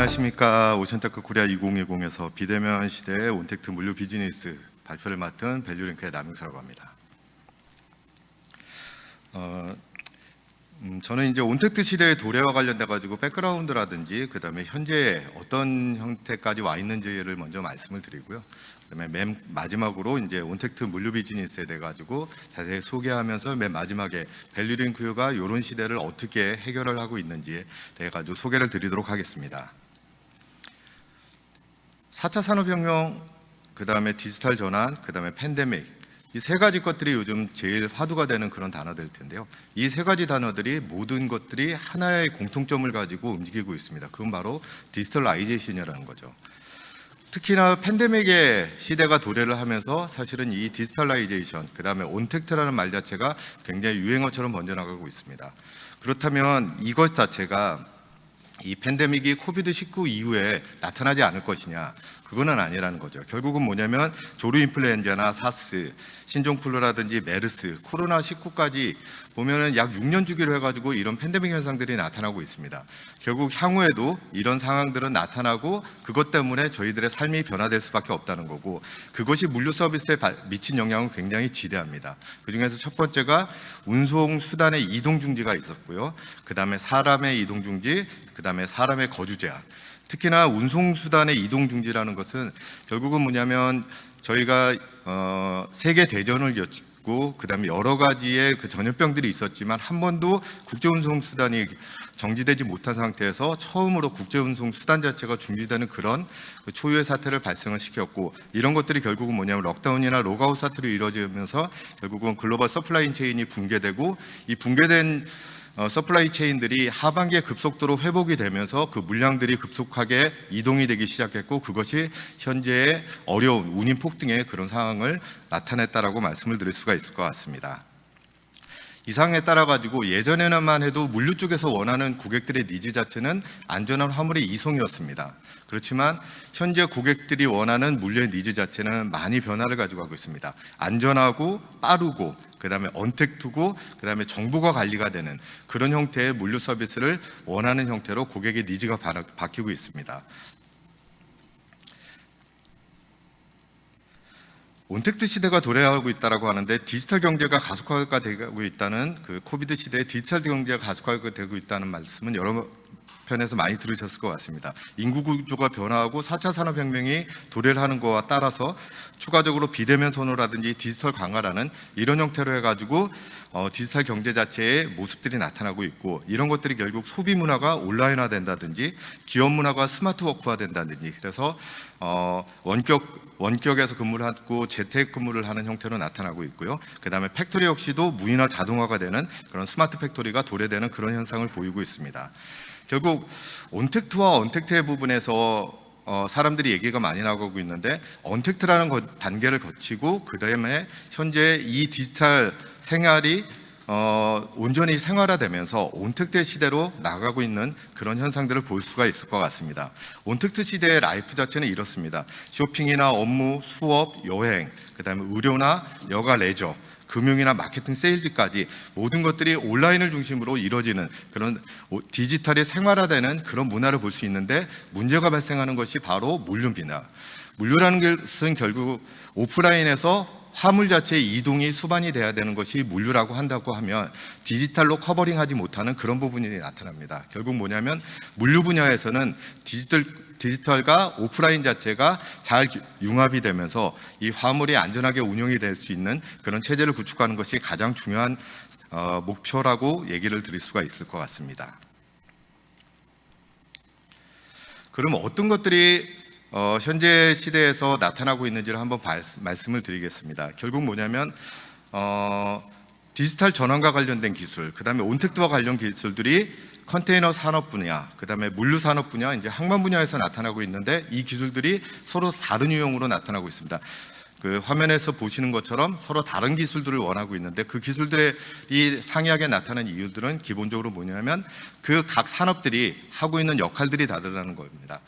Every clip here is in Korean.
안녕하십니까. 오션테크 코리아 2020에서 비대면 시대의 온택트 물류 비즈니스 발표를 맡은 밸류링크의 남영사라고 합니다. 저는 이제 온택트 시대의 도래와 관련돼 가지고 백그라운드라든지 그다음에 현재 어떤 형태까지 와 있는지를 먼저 말씀을 드리고요. 그다음에 맨 마지막으로 이제 온택트 물류 비즈니스에 대해 가지고 자세히 소개하면서 맨 마지막에 밸류링크가 이런 시대를 어떻게 해결을 하고 있는지에 대해 가지고 소개를 드리도록 하겠습니다. 4차 산업혁명, 그다음에 디지털 전환, 그다음에 팬데믹, 이 세 가지 것들이 요즘 제일 화두가 되는 그런 단어들일 텐데요. 이 세 가지 단어들이 모든 것들이 하나의 공통점을 가지고 움직이고 있습니다. 그건 바로 디지털라이제이션이라는 거죠. 특히나 팬데믹의 시대가 도래를 하면서 사실은 이 디지털라이제이션, 그다음에 온택트라는 말 자체가 굉장히 유행어처럼 번져나가고 있습니다. 그렇다면 이것 자체가 이 팬데믹이 코비드19 이후에 나타나지 않을 것이냐, 그거는 아니라는 거죠. 결국은 뭐냐면 조류 인플루엔자나 사스, 신종플루라든지 메르스, 코로나19까지 보면은 약 6년 주기로 해가지고 이런 팬데믹 현상들이 나타나고 있습니다. 결국 향후에도 이런 상황들은 나타나고 그것 때문에 저희들의 삶이 변화될 수밖에 없다는 거고, 그것이 물류 서비스에 미친 영향은 굉장히 지대합니다. 그중에서 첫 번째가 운송 수단의 이동 중지가 있었고요. 그 다음에 사람의 이동 중지, 그 다음에 사람의 거주 제한. 특히나 운송수단의 이동 중지라는 것은 결국은 뭐냐면 저희가 세계 대전을 겪고 그다음에 여러 가지의 그 전염병들이 있었지만 한 번도 국제운송수단이 정지되지 못한 상태에서 처음으로 국제운송수단 자체가 중지되는 그런 그 초유의 사태를 발생을 시켰고, 이런 것들이 결국은 뭐냐면 록다운이나 록아웃 사태로 이루어지면서 결국은 글로벌 서플라이 체인이 붕괴되고, 이 붕괴된 서플라이 체인들이 하반기에 급속도로 회복이 되면서 그 물량들이 급속하게 이동이 되기 시작했고, 그것이 현재의 어려운 운임 폭등의 그런 상황을 나타냈다라고 말씀을 드릴 수가 있을 것 같습니다. 이 상황에 따라 가지고 예전에만 해도 물류 쪽에서 원하는 고객들의 니즈 자체는 안전한 화물의 이송이었습니다. 그렇지만 현재 고객들이 원하는 물류의 니즈 자체는 많이 변화를 가지고 가고 있습니다. 안전하고 빠르고 그다음에 언택트고 그다음에 정보가 관리가 되는 그런 형태의 물류 서비스를 원하는 형태로 고객의 니즈가 바뀌고 있습니다. 온택트 시대가 도래하고 있다라고 하는데, 디지털 경제가 가속화가 되고 있다는 그 코비드 시대에 디지털 경제가 가속화가 되고 있다는 말씀은 여러 편에서 많이 들으셨을 것 같습니다. 인구 구조가 변화하고 4차 산업혁명이 도래를 하는 것과 따라서 추가적으로 비대면 선호라든지 디지털 강화라는 이런 형태로 해가지고 디지털 경제 자체의 모습들이 나타나고 있고, 이런 것들이 결국 소비 문화가 온라인화 된다든지 기업 문화가 스마트 워크화 된다든지, 그래서 원격에서 근무를 하고 재택 근무를 하는 형태로 나타나고 있고요. 그 다음에 팩토리 역시도 무인화 자동화가 되는 그런 스마트 팩토리가 도래되는 그런 현상을 보이고 있습니다. 결국 온택트와 언택트의 부분에서 사람들이 얘기가 많이 나오고 있는데, 언택트라는 단계를 거치고 그 다음에 현재 이 디지털 생활이 온전히 생활화되면서 온택트 시대로 나가고 있는 그런 현상들을 볼 수가 있을 것 같습니다. 온택트 시대의 라이프 자체는 이렇습니다. 쇼핑이나 업무, 수업, 여행, 그 다음에 의료나 여가 레저, 금융이나 마케팅, 세일즈까지 모든 것들이 온라인을 중심으로 이루어지는 그런 디지털이 생활화되는 그런 문화를 볼 수 있는데, 문제가 발생하는 것이 바로 물류입니다. 물류라는 것은 결국 오프라인에서 화물 자체의 이동이 수반이 돼야 되는 것이 물류라고 한다고 하면 디지털로 커버링하지 못하는 그런 부분이 나타납니다. 결국 뭐냐면 물류 분야에서는 디지털과 오프라인 자체가 잘 융합이 되면서 이 화물이 안전하게 운영이 될 수 있는 그런 체제를 구축하는 것이 가장 중요한 목표라고 얘기를 드릴 수가 있을 것 같습니다. 그럼 어떤 것들이 현재 시대에서 나타나고 있는지를 한번 말씀을 드리겠습니다. 결국 뭐냐면 디지털 전환과 관련된 기술, 그 다음에 온택트와 관련 기술들이 컨테이너 산업 분야, 그 다음에 물류 산업 분야, 이제 항만 분야에서 나타나고 있는데, 이 기술들이 서로 다른 유형으로 나타나고 있습니다. 그 화면에서 보시는 것처럼 서로 다른 기술들을 원하고 있는데, 그 기술들이 상이하게 나타나는 이유들은 기본적으로 뭐냐면 그 각 산업들이 하고 있는 역할들이 다르다는 겁니다.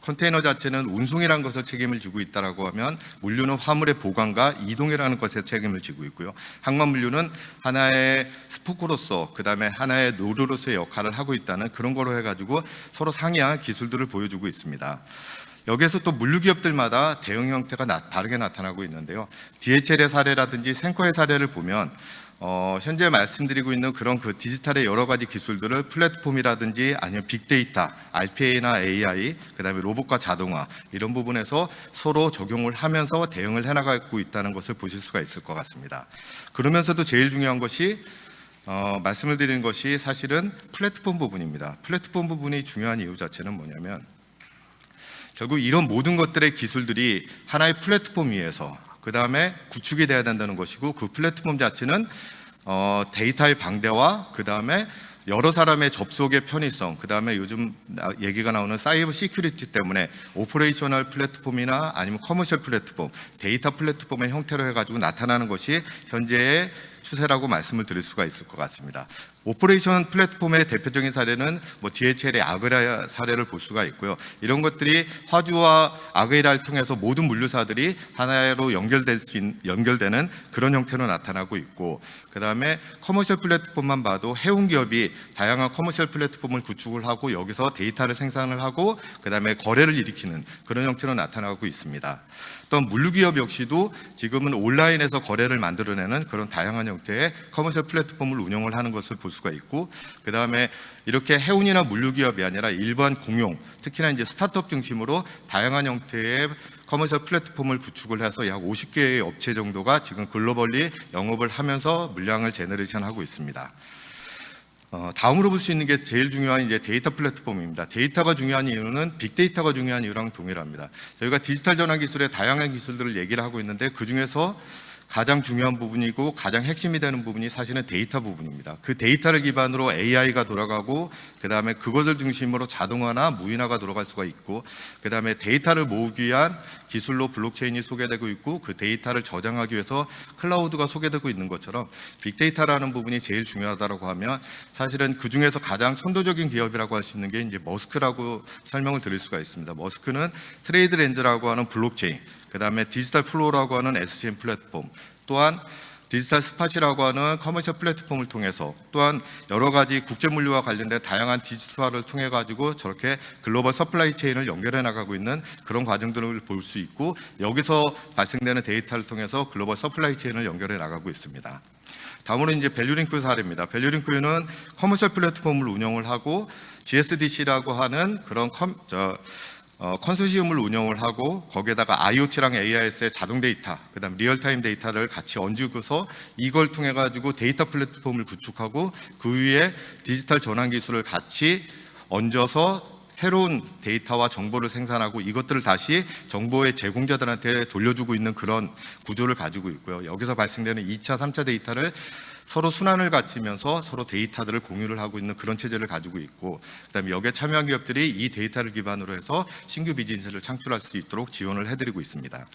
컨테이너 자체는 운송이라는 것을 책임을 지고 있다라고 하면 물류는 화물의 보관과 이동이라는 것에 책임을 지고 있고요. 항만 물류는 하나의 스포크로서 그다음에 하나의 노루로서의 역할을 하고 있다는 그런 거로 해가지고 서로 상이한 기술들을 보여주고 있습니다. 여기에서 또 물류 기업들마다 대응 형태가 다르게 나타나고 있는데요. DHL의 사례라든지 생커의 사례를 보면 현재 말씀드리고 있는 그런 그 디지털의 여러 가지 기술들을 플랫폼이라든지 아니면 빅데이터, RPA나 AI, 그다음에 로봇과 자동화 이런 부분에서 서로 적용을 하면서 대응을 해나가고 있다는 것을 보실 수가 있을 것 같습니다. 그러면서도 제일 중요한 것이 말씀을 드리는 것이 사실은 플랫폼 부분입니다. 플랫폼 부분이 중요한 이유 자체는 뭐냐면 결국 이런 모든 것들의 기술들이 하나의 플랫폼 위에서 그 다음에 구축이 돼야 된다는 것이고 그 플랫폼 자체는 데이터의 방대와 그 다음에 여러 사람의 접속의 편의성, 그 다음에 요즘 얘기가 나오는 사이버 시큐리티 때문에 오퍼레이셔널 플랫폼이나 아니면 커머셜 플랫폼, 데이터 플랫폼의 형태로 해가지고 나타나는 것이 현재의 추세라고 말씀을 드릴 수가 있을 것 같습니다. 오퍼레이션 플랫폼의 대표적인 사례는 DHL의 아그라 사례를 볼 수가 있고요. 이런 것들이 화주와 아그라를 통해서 모든 물류사들이 하나로 연결되는 그런 형태로 나타나고 있고, 그 다음에 커머셜 플랫폼만 봐도 해운 기업이 다양한 커머셜 플랫폼을 구축을 하고 여기서 데이터를 생산을 하고 그 다음에 거래를 일으키는 그런 형태로 나타나고 있습니다. 또 물류기업 역시도 지금은 온라인에서 거래를 만들어내는 그런 다양한 형태의 커머셜 플랫폼을 운영을 하는 것을 볼 수가 있고, 그 다음에 이렇게 해운이나 물류기업이 아니라 일반 공용, 특히나 이제 스타트업 중심으로 다양한 형태의 커머셜 플랫폼을 구축을 해서 약 50개의 업체 정도가 지금 글로벌리 영업을 하면서 물량을 제너레이션하고 있습니다. 다음으로 볼 수 있는 게 제일 중요한 이제 데이터 플랫폼입니다. 데이터가 중요한 이유는 빅데이터가 중요한 이유랑 동일합니다. 저희가 디지털 전환 기술의 다양한 기술들을 얘기를 하고 있는데 그 중에서 가장 중요한 부분이고 가장 핵심이 되는 부분이 사실은 데이터 부분입니다. 그 데이터를 기반으로 AI가 돌아가고 그 다음에 그것을 중심으로 자동화나 무인화가 돌아갈 수가 있고, 그 다음에 데이터를 모으기 위한 기술로 블록체인이 소개되고 있고 그 데이터를 저장하기 위해서 클라우드가 소개되고 있는 것처럼 빅데이터라는 부분이 제일 중요하다고 하면 사실은 그 중에서 가장 선도적인 기업이라고 할 수 있는 게 이제 머스크라고 설명을 드릴 수가 있습니다. 머스크는 트레이드랜드라고 하는 블록체인, 그 다음에 디지털 플로우라고 하는 SCM 플랫폼, 또한 디지털 스팟이라고 하는 커머셜 플랫폼을 통해서 또한 여러 가지 국제 물류와 관련된 다양한 디지털화를 통해 가지고 저렇게 글로벌 서플라이 체인을 연결해 나가고 있는 그런 과정들을 볼 수 있고, 여기서 발생되는 데이터를 통해서 글로벌 서플라이 체인을 연결해 나가고 있습니다. 다음으로 이제 밸류링크 사례입니다. 밸류링크는 커머셜 플랫폼을 운영을 하고 GSDC라고 하는 그런 컨소시엄을 운영을 하고 거기에다가 IoT랑 AIS의 자동 데이터, 그 다음 리얼타임 데이터를 같이 얹고서 이걸 통해 가지고 데이터 플랫폼을 구축하고 그 위에 디지털 전환 기술을 같이 얹어서 새로운 데이터와 정보를 생산하고 이것들을 다시 정보의 제공자들한테 돌려주고 있는 그런 구조를 가지고 있고요. 여기서 발생되는 2차, 3차 데이터를 서로 순환을 갖추면서 서로 데이터들을 공유를 하고 있는 그런 체제를 가지고 있고, 그다음에 여기에 참여한 기업들이 이 데이터를 기반으로 해서 신규 비즈니스를 창출할 수 있도록 지원을 해드리고 있습니다.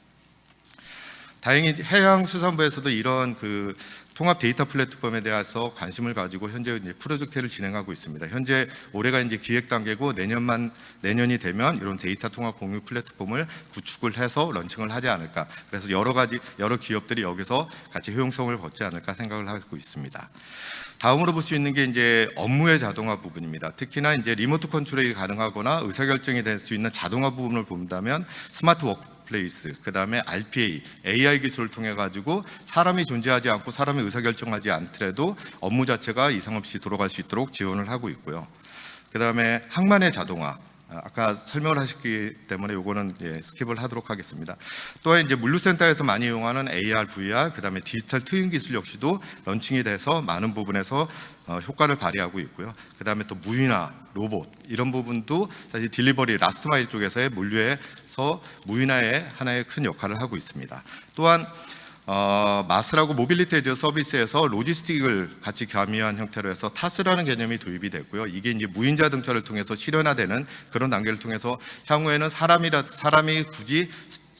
다행히 해양수산부에서도 이런 그 통합 데이터 플랫폼에 대해서 관심을 가지고 현재 이제 프로젝트를 진행하고 있습니다. 현재 올해가 이제 기획 단계고 내년이 되면 이런 데이터 통합 공유 플랫폼을 구축을 해서 런칭을 하지 않을까. 그래서 여러 기업들이 여기서 같이 효용성을 벗지 않을까 생각을 하고 있습니다. 다음으로 볼 수 있는 게 이제 업무의 자동화 부분입니다. 특히나 이제 리모트 컨트롤이 가능하거나 의사결정이 될 수 있는 자동화 부분을 본다면 스마트 워크플레이스, 그 다음에 RPA, AI 기술을 통해 가지고 사람이 존재하지 않고 사람이 의사결정하지 않더라도 업무 자체가 이상 없이 돌아갈 수 있도록 지원을 하고 있고요. 그 다음에 항만의 자동화, 아까 설명을 하셨기 때문에 요거는 스킵을 하도록 하겠습니다. 또한 이제 물류센터에서 많이 이용하는 AR, VR, 그 다음에 디지털 트윈 기술 역시도 런칭이 돼서 많은 부분에서 효과를 발휘하고 있고요. 그 다음에 또 무인화, 로봇 이런 부분도 사실 딜리버리, 라스트 마일 쪽에서의 물류에서 무인화의 하나의 큰 역할을 하고 있습니다. 또한 마스라고 모빌리티 에즈 서비스에서 로지스틱을 같이 가미한 형태로 해서 타스라는 개념이 도입이 됐고요. 이게 이제 무인 자동차를 통해서 실현화되는 그런 단계를 통해서 향후에는 사람이 굳이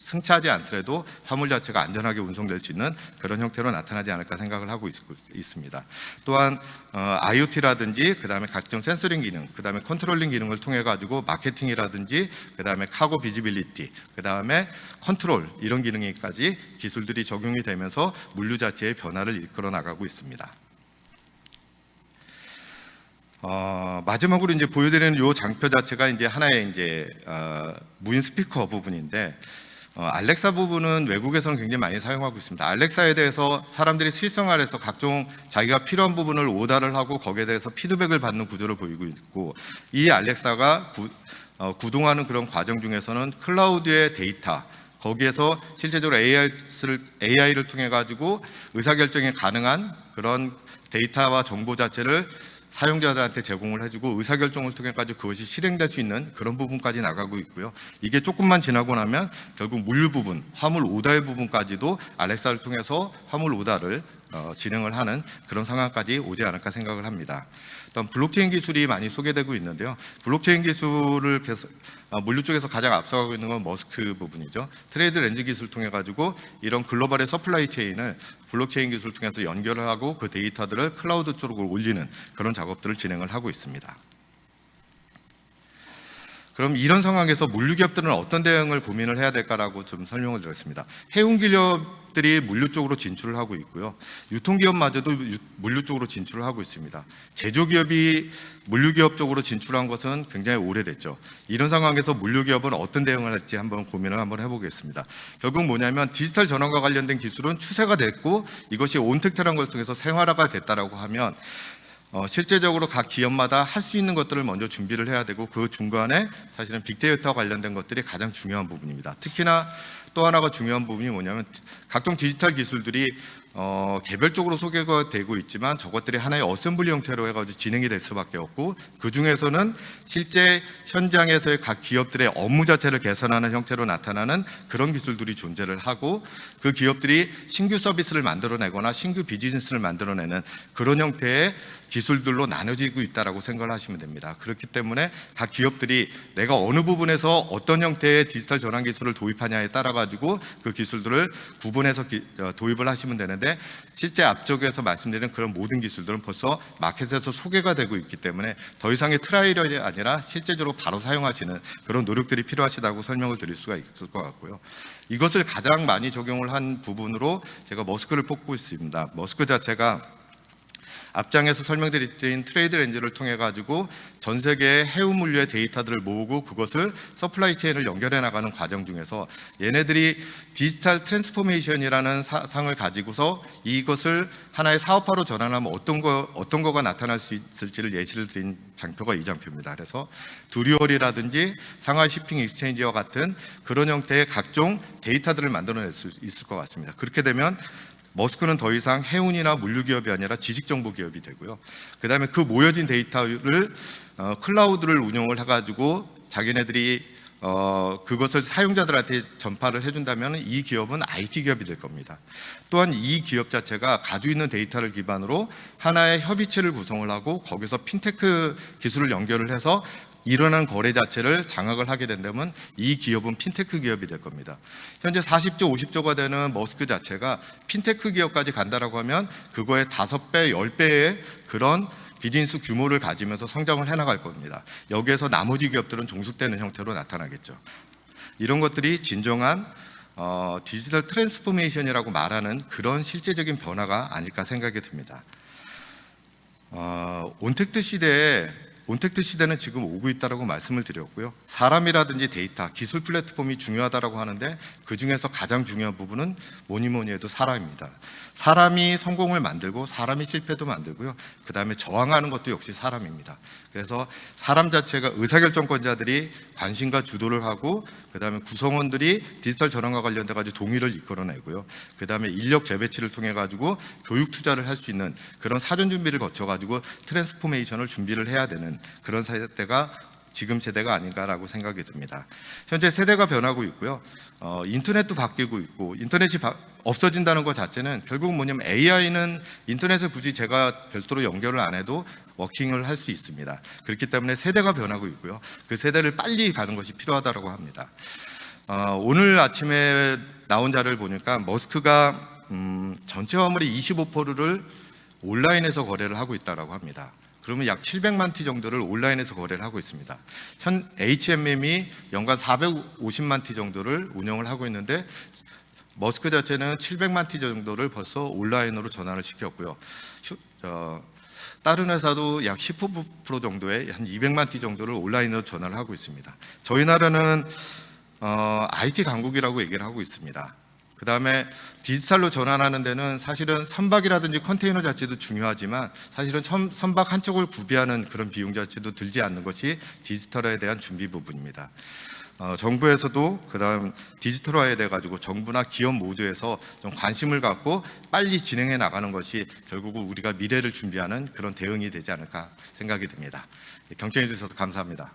승차하지 않더라도 화물 자체가 안전하게 운송될 수 있는 그런 형태로 나타나지 않을까 생각을 하고 있습니다. 또한 IoT라든지 그다음에 각종 센서링 기능, 그다음에 컨트롤링 기능을 통해 가지고 마케팅이라든지 그다음에 카고 비지빌리티, 그다음에 컨트롤 이런 기능까지 기술들이 적용이 되면서 물류 자체의 변화를 이끌어 나가고 있습니다. 마지막으로 이제 보여드리는 이 장표 자체가 이제 하나의 이제 무인 스피커 부분인데, 알렉사 부분은 외국에서는 굉장히 많이 사용하고 있습니다. 알렉사에 대해서 사람들이 실생활에서 각종 자기가 필요한 부분을 오더를 하고 거기에 대해서 피드백을 받는 구조를 보이고 있고, 이 알렉사가 구동하는 그런 과정 중에서는 클라우드의 데이터, 거기에서 실제적으로 AI를 통해 가지고 의사결정이 가능한 그런 데이터와 정보 자체를 사용자들한테 제공을 해주고 의사결정을 통해 가지고 그것이 실행될 수 있는 그런 부분까지 나가고 있고요. 이게 조금만 지나고 나면 결국 물류 부분, 화물 오다의 부분까지도 알렉사를 통해서 화물 오다를 진행을 하는 그런 상황까지 오지 않을까 생각을 합니다. 또한 블록체인 기술이 많이 소개되고 있는데요. 블록체인 기술을 물류 쪽에서 가장 앞서가고 있는 건 머스크 부분이죠. 트레이드 렌즈 기술을 통해 가지고 이런 글로벌의 서플라이 체인을 블록체인 기술을 통해서 연결을 하고 그 데이터들을 클라우드 쪽으로 올리는 그런 작업들을 진행을 하고 있습니다. 그럼 이런 상황에서 물류 기업들은 어떤 대응을 고민을 해야 될까라고 좀 설명을 드렸습니다. 해운 기업들이 물류 쪽으로 진출을 하고 있고요. 유통 기업마저도 물류 쪽으로 진출을 하고 있습니다. 제조 기업이 물류 기업 쪽으로 진출한 것은 굉장히 오래됐죠. 이런 상황에서 물류 기업은 어떤 대응을 할지 한번 고민을 한번 해보겠습니다. 결국 뭐냐면 디지털 전환과 관련된 기술은 추세가 됐고 이것이 온택트라는 걸 통해서 생활화가 됐다라고 하면 실제적으로 각 기업마다 할 수 있는 것들을 먼저 준비를 해야 되고 그 중간에 사실은 빅데이터와 관련된 것들이 가장 중요한 부분입니다. 특히나 또 하나가 중요한 부분이 뭐냐면 각종 디지털 기술들이 개별적으로 소개가 되고 있지만 저것들이 하나의 어셈블리 형태로 해가지고 진행이 될 수밖에 없고 그 중에서는 실제 현장에서의 각 기업들의 업무 자체를 개선하는 형태로 나타나는 그런 기술들이 존재를 하고 그 기업들이 신규 서비스를 만들어내거나 신규 비즈니스를 만들어내는 그런 형태의 기술들로 나눠지고 있다라고 생각을 하시면 됩니다. 그렇기 때문에 각 기업들이 내가 어느 부분에서 어떤 형태의 디지털 전환 기술을 도입하냐에 따라 가지고 그 기술들을 구분해서 도입을 하시면 되는데 실제 앞쪽에서 말씀드린 그런 모든 기술들은 벌써 마켓에서 소개가 되고 있기 때문에 더 이상의 트라이얼이 아니라 실제적으로 바로 사용하시는 그런 노력들이 필요하시다고 설명을 드릴 수가 있을 것 같고요. 이것을 가장 많이 적용을 한 부분으로 제가 머스크를 뽑고 있습니다. 머스크 자체가 앞장에서 설명드린 트레이드 렌즈를 통해 가지고 전 세계의 해운 물류의 데이터들을 모으고 그것을 서플라이 체인을 연결해 나가는 과정 중에서 얘네들이 디지털 트랜스포메이션이라는 상을 가지고서 이것을 하나의 사업화로 전환하면 어떤 거가 나타날 수 있을지를 예시를 드린 장표가 이 장표입니다. 그래서 두리얼이라든지 상하이 쇼핑 익스체인지와 같은 그런 형태의 각종 데이터들을 만들어낼 수 있을 것 같습니다. 그렇게 되면 머스크는 더 이상 해운이나 물류 기업이 아니라 지식정보 기업이 되고요. 그 다음에 그 모여진 데이터를 클라우드를 운영을 해가지고 자기네들이 그것을 사용자들한테 전파를 해준다면 이 기업은 IT 기업이 될 겁니다. 또한 이 기업 자체가 가지고 있는 데이터를 기반으로 하나의 협의체를 구성을 하고 거기서 핀테크 기술을 연결을 해서 일어난 거래 자체를 장악을 하게 된다면 이 기업은 핀테크 기업이 될 겁니다. 현재 40조, 50조가 되는 머스크 자체가 핀테크 기업까지 간다라고 하면 그거의 5배, 10배의 그런 비즈니스 규모를 가지면서 성장을 해나갈 겁니다. 여기에서 나머지 기업들은 종속되는 형태로 나타나겠죠. 이런 것들이 진정한 디지털 트랜스포메이션이라고 말하는 그런 실제적인 변화가 아닐까 생각이 듭니다. 온택트 시대는 지금 오고 있다라고 말씀을 드렸고요. 사람이라든지 데이터, 기술 플랫폼이 중요하다라고 하는데 그 중에서 가장 중요한 부분은 뭐니 해도 사람입니다. 사람이 성공을 만들고 사람이 실패도 만들고요. 그 다음에 저항하는 것도 역시 사람입니다. 그래서 사람 자체가 의사결정권자들이 관심과 주도를 하고 그 다음에 구성원들이 디지털 전환과 관련돼 가지고 동의를 이끌어내고요. 그 다음에 인력 재배치를 통해 가지고 교육 투자를 할 수 있는 그런 사전 준비를 거쳐 가지고 트랜스포메이션을 준비를 해야 되는 그런 세대가 지금 세대가 아닌가라고 생각이 듭니다. 현재 세대가 변하고 있고요. 인터넷도 바뀌고 있고 인터넷이 없어진다는 것 자체는 결국 뭐냐면 AI는 인터넷에 굳이 제가 별도로 연결을 안 해도 워킹을 할 수 있습니다. 그렇기 때문에 세대가 변하고 있고요. 그 세대를 빨리 가는 것이 필요하다고 합니다. 오늘 아침에 나온 자료를 보니까 머스크가 전체 화물의 25%를 온라인에서 거래를 하고 있다고 합니다. 그러면 약 700만 티 정도를 온라인에서 거래를 하고 있습니다. 현 HMM이 연간 450만 티 정도를 운영을 하고 있는데 머스크 자체는 700만 티 정도를 벌써 온라인으로 전환을 시켰고요. 다른 회사도 약 10% 정도의 한 200만 티 정도를 온라인으로 전환을 하고 있습니다. 저희 나라는 IT 강국이라고 얘기를 하고 있습니다. 그 다음에 디지털로 전환하는 데는 사실은 선박이라든지 컨테이너 자체도 중요하지만 사실은 선박 한쪽을 구비하는 그런 비용 자체도 들지 않는 것이 디지털화에 대한 준비 부분입니다. 정부에서도 그다음 디지털화에 대해 가지고 정부나 기업 모두에서 좀 관심을 갖고 빨리 진행해 나가는 것이 결국은 우리가 미래를 준비하는 그런 대응이 되지 않을까 생각이 듭니다. 경청해 주셔서 감사합니다.